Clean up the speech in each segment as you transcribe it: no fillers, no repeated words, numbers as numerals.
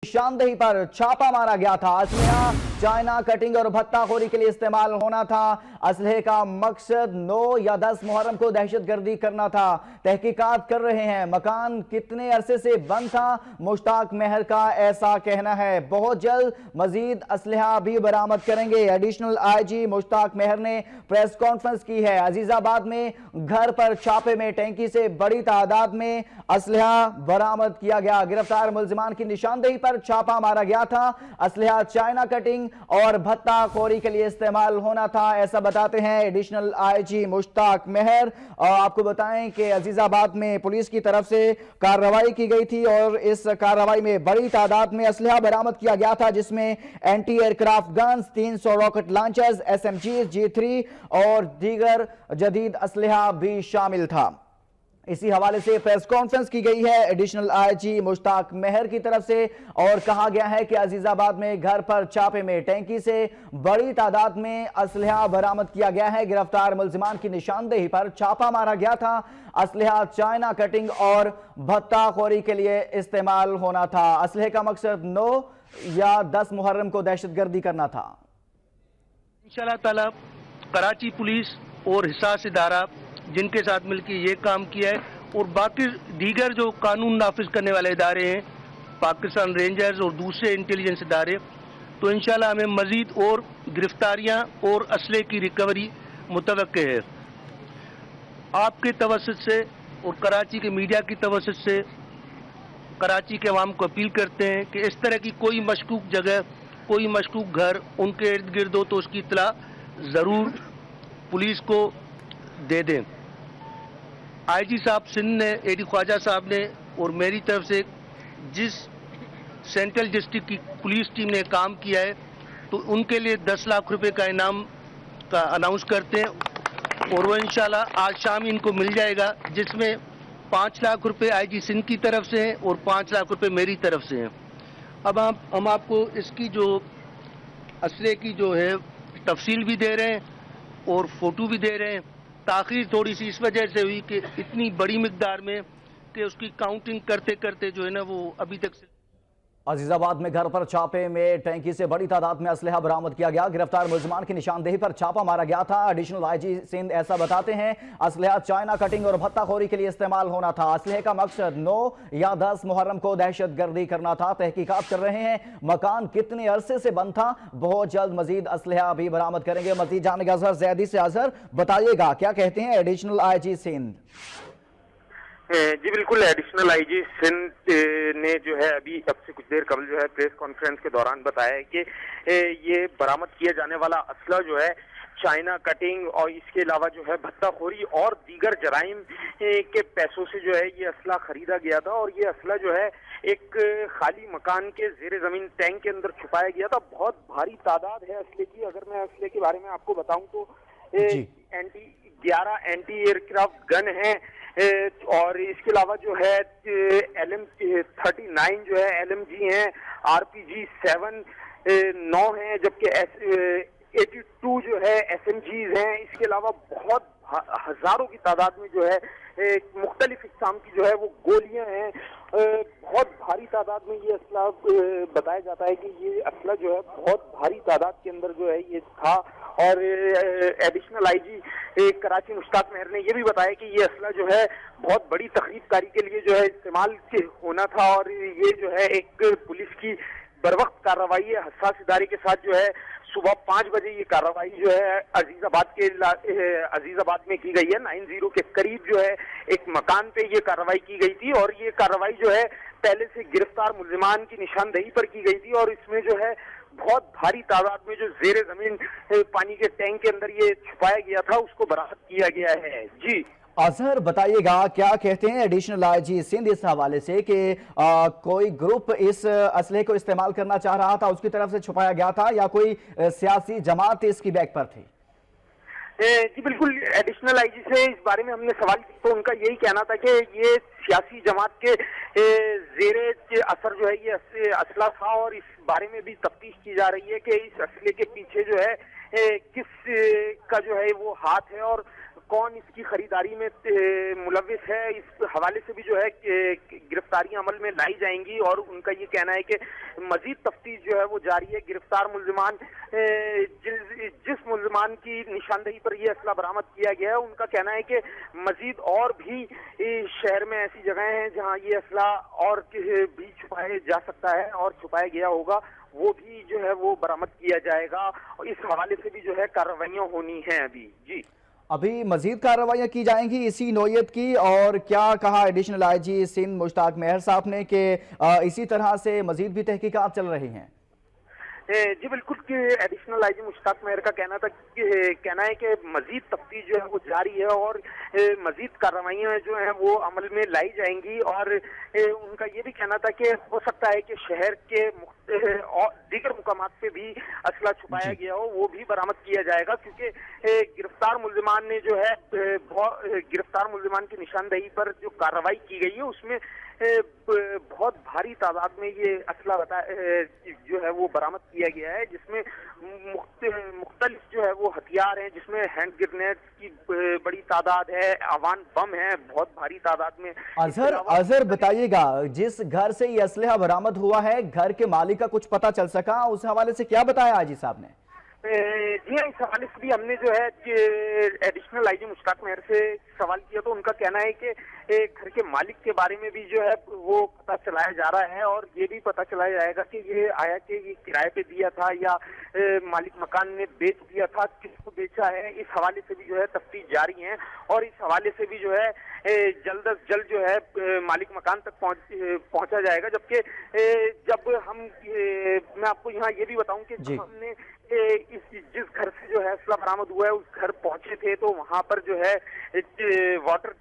निशानदेही पर छापा मारा गया था। असलहा चाइना कटिंग और भत्ताखोरी के लिए इस्तेमाल होना था। असलहे का मकसद 9 या 10 मुहर्रम को दहशतगर्दी करना था। तहकीकात कर रहे हैं। मकान कितने अरसे से बंद था, मुश्ताक मेहर का ऐसा कहना है। बहुत जल्द मजीद असलहा भी बरामद करेंगे। एडिशनल आईजी मुश्ताक मेहर ने प्रेस कॉन्फ्रेंस की है। अजीजाबाद में घर पर छापे में टैंकी से बड़ी तादाद में असलहा बरामद किया गया। गिरफ्तार मुल्जिमान की निशानदेही पर छापा मारा गया था। असलहा चाइना कटिंग और भत्ताखोरी के लिए इस्तेमाल होना था, ऐसा बताते हैं एडिशनल आईजी मुश्ताक मेहर। और आपको बताएं कि अजीजाबाद में पुलिस की तरफ से कार्रवाई की गई थी और इस कार्रवाई में बड़ी तादाद में असलहा बरामद किया गया था, जिसमें anti aircraft guns, 300 rocket launchers, SMGs, G3 और दीगर जदीद असलहा भी शामिल था। इसी हवाले से प्रेस कॉन्फ्रेंस की गई है एडिशनल आईजी मुश्ताक मेहर की तरफ से और कहा गया है कि अजीजाबाद में घर पर छापे में टैंकी से बड़ी तादाद में असलहा बरामद किया गया है। गिरफ्तार मुल्जिमान की निशानदेही पर छापा मारा गया था। असलहा चाइना कटिंग और भत्ताखोरी के लिए इस्तेमाल होना था। असलहे का मकसद 9 या 10 मुहर्रम को दहशतगर्दी करना था। इंशाअल्लाह ताला कराची पुलिस और हिसास इदारा जिनके साथ मिलकर ये काम किया है और बाकी दीगर जो कानून नाफिज करने वाले इदारे हैं, पाकिस्तान रेंजर्स और दूसरे इंटेलिजेंस इदारे, तो इंशाल्लाह हमें मजीद और गिरफ्तारियां और असले की रिकवरी मुतवक्के है। आपके तवस्सुत से और कराची के मीडिया की तवस्सुत से कराची के अवाम को अपील करते हैं कि इस तरह की कोई मशकूक जगह, कोई मशकूक घर उनके इर्द गिर्द हो तो उसकी इत्तला ज़रूर पुलिस को दे दें। आईजी साहब सिंध ने, एडी ख्वाजा साहब ने और मेरी तरफ से जिस सेंट्रल डिस्ट्रिक्ट की पुलिस टीम ने काम किया है तो उनके लिए 10 लाख रुपए का इनाम का अनाउंस करते हैं और वो इंशाल्लाह आज शाम इनको मिल जाएगा, जिसमें 5 लाख रुपए आईजी सिंध की तरफ से हैं और 5 लाख रुपए मेरी तरफ से हैं। अब हम आपको इसकी जो असले की जो है तफसील भी दे रहे हैं और फोटो भी दे रहे हैं। ताखीर थोड़ी सी इस वजह से हुई कि इतनी बड़ी मिकदार में कि उसकी काउंटिंग करते करते जो है ना वो अभी तक से। अजीजाबाद में घर पर छापे में टैंकी से बड़ी तादाद में असलहा बरामद किया गया। गिरफ्तार मुल्जिमान की निशानदेही पर छापा मारा गया था। एडिशनल आईजी सिंध ऐसा बताते हैं। असलहा चाइना कटिंग और भत्ताखोरी के लिए इस्तेमाल होना था। असलहे का मकसद 9 या 10 मुहर्रम को दहशतगर्दी करना था। तहकीकात कर रहे हैं। मकान कितने अरसे से बंद था, बहुत जल्द मजीद असलहा भी बरामद करेंगे। मजीद जानने का अजहर जैदी से। अजहर बताइएगा क्या कहते हैं एडिशनल आईजी सिंध। जी बिल्कुल, एडिशनल आईजी सिंध ने जो है अभी अब से कुछ देर कबल जो है प्रेस कॉन्फ्रेंस के दौरान बताया है कि ये बरामद किया जाने वाला असला जो है चाइना कटिंग और इसके अलावा जो है भत्ताखोरी और दीगर जराइम के पैसों से जो है ये असला खरीदा गया था और ये असला जो है एक खाली मकान के जेर जमीन टैंक के अंदर छुपाया गया था। बहुत भारी तादाद है असले की। अगर मैं असले के बारे में आपको बताऊं तो 11 एंटी एयरक्राफ्ट गन है और इसके अलावा जो है LM39 जो है LMG है, RPG 7 9 है, जबकि 82 जो है SMGs हैं। इसके अलावा बहुत हजारों की तादाद में जो है मुख्तलिफ इक़साम की जो है वो गोलियां हैं। बहुत भारी तादाद में ये असला बताया जाता है कि ये असला जो है बहुत भारी तादाद के अंदर जो है ये था। और एडिशनल आईजी कराची मुश्ताक मेहर ने ये भी बताया कि ये असला जो है बहुत बड़ी तखरीबकारी के लिए जो है इस्तेमाल होना था और ये जो है एक पुलिस की बरवक्त कार्रवाई है। हसास इदारे के साथ जो है सुबह 5 बजे ये कार्रवाई जो है अजीजाबाद में की गई है। 90 के करीब जो है एक मकान पे ये कार्रवाई की गई थी और ये कार्रवाई जो है पहले से गिरफ्तार मुल्जिमान की निशानदेही पर की गई थी और इसमें जो है बहुत भारी तादाद में जो जेरे जमीन पानी के टैंक के अंदर ये छुपाया गया था उसको बरामद किया गया है। जी अजहर बताइएगा क्या कहते हैं एडिशनल आईजी सिंध इस हवाले से कि कोई ग्रुप इस असले को इस्तेमाल करना चाह रहा था, उसकी तरफ से छुपाया गया था या कोई सियासी जमात इसकी बैक पर थी? जी बिल्कुल, एडिशनल आईजी से इस बारे में हमने सवाल किया तो उनका यही कहना था कि ये सियासी जमात के जेरे असर जो है ये असला था और इस बारे में भी तफ्तीश की जा रही है कि इस असले के पीछे जो है किस का जो है वो हाथ है और कौन इसकी खरीदारी में मुलविस है, इस हवाले से भी जो है गिरफ्तारियां अमल में लाई जाएंगी। और उनका ये कहना है कि मजीद तफ्तीश जो है वो जारी है। गिरफ्तार मुल्जिमान जिस मुल्जिमान की निशानदेही पर ये असला बरामद किया गया है, उनका कहना है कि मजीद और भी शहर में ऐसी जगह हैं जहां ये असला और भी छुपाया जा सकता है और छुपाया गया होगा, वो भी जो है वो बरामद किया जाएगा। और इस हवाले से भी जो है कार्रवाइयां होनी हैं अभी। जी, अभी मजीद कार्रवाइयां की जाएंगी इसी नौयत की। और क्या कहा एडिशनल आईजी सिंध मुश्ताक मेहर साहब ने कि इसी तरह से मजीद भी तहकीकात चल रही हैं? जी बिल्कुल, कि एडिशनल आईजी मुश्ताक मेहर का कहना है कि मजीद तफ्तीश जो है वो जारी है और मजीद कार्रवाइयां जो हैं वो अमल में लाई जाएंगी। और उनका ये भी कहना था कि हो सकता है कि शहर के और दीगर मुकामात पे भी असला छुपाया गया हो, वो भी बरामद किया जाएगा। क्योंकि गिरफ्तार मुल्जिमान ने जो है गिरफ्तार मुल्जिमान की निशानदेही पर जो कार्रवाई की गई है उसमें बहुत भारी तादाद में ये असला जो है वो बरामद किया गया है, जिसमें मुख्तलिफ जो है वो हथियार हैं, जिसमें हैंड ग्रेनेड्स की बड़ी तादाद है, अवान बम है बहुत भारी तादाद में। अजहर बताइएगा, जिस घर से ये असलहा बरामद हुआ है, घर के मालिक का कुछ पता चल सका? उस हवाले से क्या बताया आईजी साहब ने? जी हाँ, इस हवाले से भी हमने जो है कि एडिशनल आईजी मुश्ताक मेहर से सवाल किया तो उनका कहना है कि घर के मालिक के बारे में भी जो है वो पता चलाया जा रहा है और ये भी पता चलाया जाएगा कि ये आया कि ये किराए पे दिया था या मालिक मकान ने बेच दिया था, किसको बेचा है। इस हवाले से भी जो है तफ्तीश जारी है और इस हवाले से भी जो है जल्द अज जल्द जो है मालिक मकान तक पहुंचा जाएगा। जबकि जब मैं आपको यहाँ ये भी बताऊं कि हमने जिस घर से जो है असला बरामद हुआ है उस घर पहुंचे थे तो वहां पर जो है वाटर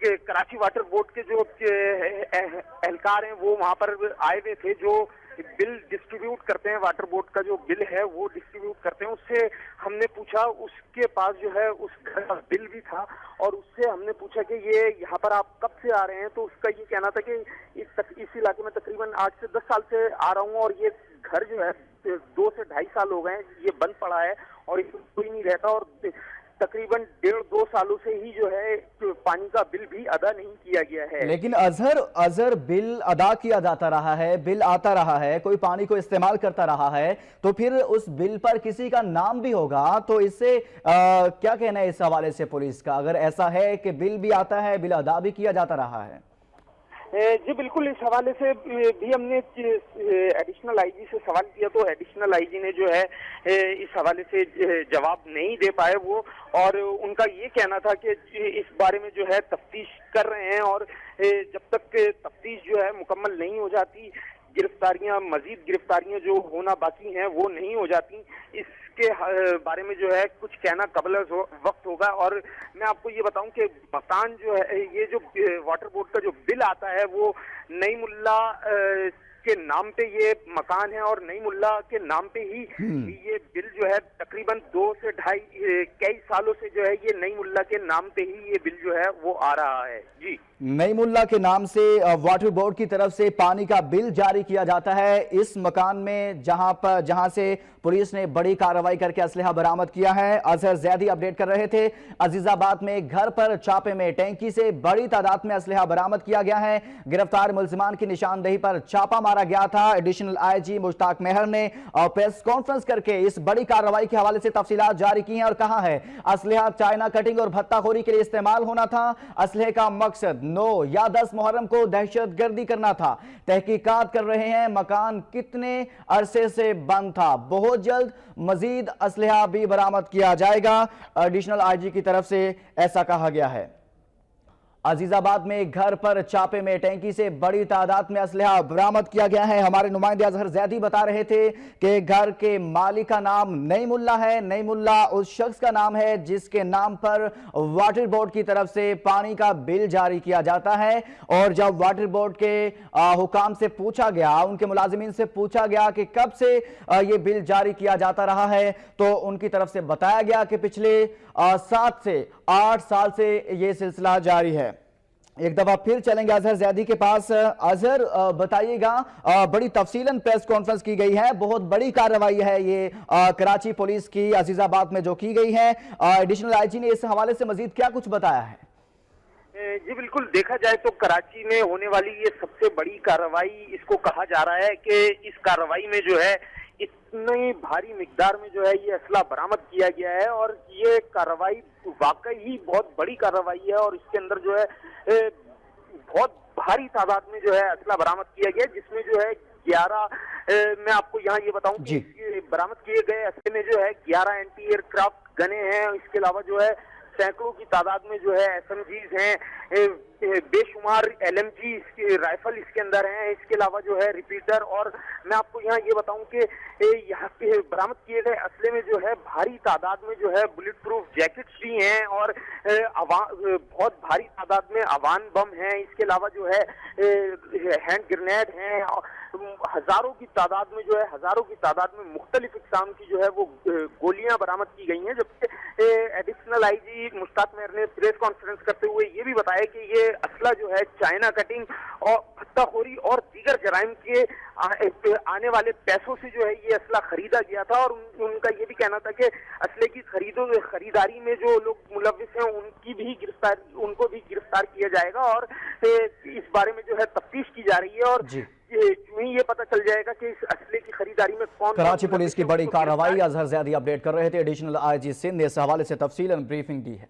कराची वाटर बोर्ड के जो एहलकार हैं वो वहां पर आए हुए थे, जो बिल डिस्ट्रीब्यूट करते हैं, वाटर बोर्ड का जो बिल है वो डिस्ट्रीब्यूट करते हैं। उससे हमने पूछा, उसके पास जो है उस घर का बिल भी था और उससे हमने पूछा कि ये यहाँ पर आप कब से आ रहे हैं, तो उसका ये कहना था कि इस इलाके में तकरीबन 8 से 10 साल से आ रहा हूँ और ये घर जो है 2 से 2.5 साल हो गए हैं ये बंद पड़ा है और इसमें कोई नहीं रहता और तकरीबन 1.5-2 सालों से ही जो है पानी का बिल भी अदा नहीं किया गया है। लेकिन अजहर बिल अदा किया जाता रहा है, बिल आता रहा है, कोई पानी को इस्तेमाल करता रहा है, तो फिर उस बिल पर किसी का नाम भी होगा, तो इससे क्या कहना है इस हवाले से पुलिस का? अगर ऐसा है कि बिल भी आता है, बिल अदा भी किया जाता रहा है? जी बिल्कुल, इस हवाले से भी हमने एडिशनल आईजी से सवाल किया तो एडिशनल आईजी ने जो है इस हवाले से जवाब नहीं दे पाए वो, और उनका ये कहना था कि इस बारे में जो है तफ्तीश कर रहे हैं और जब तक तफ्तीश जो है मुकम्मल नहीं हो जाती, मजीद गिरफ्तारियां जो होना बाकी हैं वो नहीं हो जाती, इसके बारे में जो है कुछ कहना कबल वक्त होगा। और मैं आपको ये बताऊं कि मकान जो है, ये जो वाटर बोर्ड का जो बिल आता है वो नई मुल्ला के नाम पे ये मकान है और नई मुल्ला के नाम पे ही ये बिल जो है तकरीबन 2 से 2.5 कई सालों से जो है ये नई मुल्ला के नाम पे ही ये बिल जो है वो आ रहा है। जी, नई मुल्ला के नाम से वाटर बोर्ड की तरफ से पानी का बिल जारी किया जाता है इस मकान में, जहां से पुलिस ने बड़ी कार्रवाई करके असलहा बरामद किया है। अजहर जैदी अपडेट कर रहे थे। अजीजाबाद में घर पर छापे में टैंकी से बड़ी तादाद में असलहा बरामद किया गया है। गिरफ्तार मुल्जिमान की निशानदेही पर छापा मारा गया था। एडिशनल आईजी मुश्ताक मेहर ने प्रेस कॉन्फ्रेंस करके इस बड़ी कार्रवाई के हवाले से तफसीलात जारी की हैं और कहा है असलहा चाइना कटिंग और भत्ताखोरी के लिए इस्तेमाल होना था। असलहे का मकसद 9 या 10 मुहर्रम को दहशतगर्दी करना था। तहकीकात कर रहे हैं मकान कितने अरसे से बंद था। बहुत जल्द मजीद असलहा भी बरामद किया जाएगा। एडिशनल आईजी की तरफ से ऐसा कहा गया है। अजीजाबाद में घर पर छापे में टैंकी से बड़ी तादाद में असलहा बरामद किया गया है। हमारे नुमाइंदे अजहर जैदी बता रहे थे कि घर के मालिक का नाम नई मुल्ला है। नई मुल्ला उस शख्स का नाम है जिसके नाम पर वाटर बोर्ड की तरफ से पानी का बिल जारी किया जाता है। और जब वाटर बोर्ड के हुकाम से पूछा गया, उनके मुलाजिमीन से पूछा गया कि कब से ये बिल जारी किया जाता रहा है, तो उनकी तरफ से बताया गया कि पिछले 7 से 8 साल से ये सिलसिला जारी है। एक दफा फिर चलेंगे अजहर जैदी के पास। अजहर, बताइएगा, बड़ी तफसीलन प्रेस कॉन्फ्रेंस की गई है, बहुत बड़ी कार्रवाई है ये कराची पुलिस की अजीजाबाद में जो की गई है। एडिशनल आईजी ने इस हवाले से मजीद क्या कुछ बताया है? जी बिल्कुल, देखा जाए तो कराची में होने वाली ये सबसे बड़ी कार्रवाई इसको कहा जा रहा है कि इस कार्रवाई में जो है इतनी भारी मिकदार में जो है ये असला बरामद किया गया है और ये कार्रवाई वाकई ही बहुत बड़ी कार्रवाई है और इसके अंदर जो है बहुत भारी तादाद में जो है असला बरामद किया गया, जिसमें जो है 11 मैं आपको यहाँ ये बताऊं कि बरामद किए गए असले में जो है 11 एंटी एयरक्राफ्ट गने हैं। इसके अलावा जो है सैकड़ों की तादाद में जो है एसएमजीज हैं, बेशुमार एलएमजी राइफल इसके अंदर हैं। इसके अलावा जो है रिपीटर, और मैं आपको यहाँ ये बताऊं कि यहाँ पे बरामद किए गए असले में जो है भारी तादाद में जो है बुलेट प्रूफ जैकेट्स भी हैं और बहुत भारी तादाद में अवान बम हैं। इसके अलावा जो है हैंड ग्रेनेड हैं। हजारों की तादाद में जो है मुख्तलिफ इकसाम की जो है वो गोलियां बरामद की गई हैं। जबकि एडिशनल आईजी मुश्ताक मेहर ने प्रेस कॉन्फ्रेंस करते हुए ये भी बताया कि ये असला जो है चाइना कटिंग और भत्ताखोरी और दीगर जराइम के आने वाले पैसों से जो है ये असला खरीदा गया था। और उनका ये भी कहना था कि असले की खरीदारी में जो लोग मुलव्विस हैं उनको भी गिरफ्तार किया जाएगा और इस बारे में जो है तफ्तीश की जा रही है और ये पता चल जाएगा कि इस असले की खरीदारी में कौन। कराची पुलिस की बड़ी कार्रवाई, अजहर जैदी अपडेट कर रहे थे। एडिशनल आईजी सिंध ने इस हवाले से तफसीलन ब्रीफिंग दी है।